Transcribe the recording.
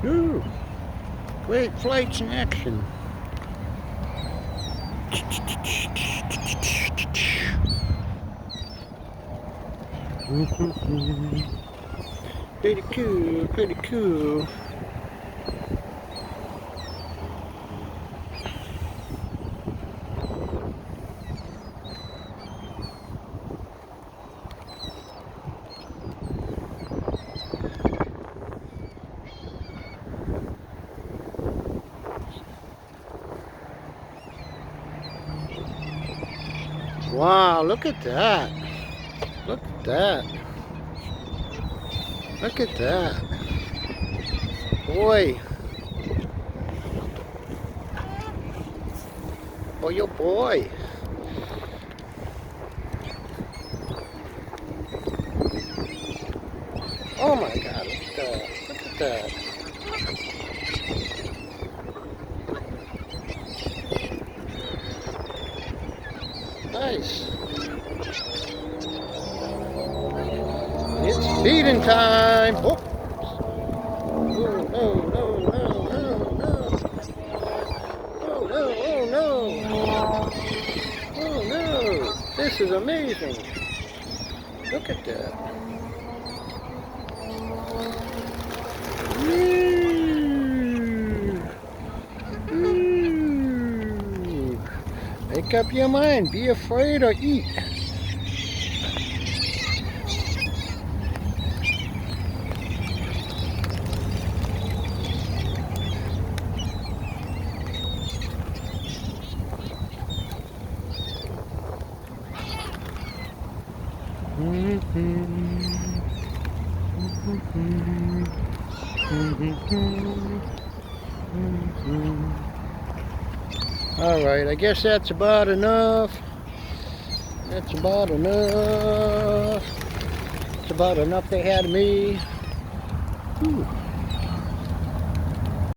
Ooh, great flights in action. Pretty cool, pretty cool. Wow, look at that. Look at that. Look at that. Boy. Boy, oh boy. Oh my God, look at that. Look at that. Nice. It's feeding time. Oh. Oh no, no, no, no, no. Oh no, oh no. Oh no. This is amazing. Look at that. Ooh. Make up your mind. Be afraid or eat. All right, I guess that's about enough. That's about enough. It's about enough they had of me. Whew.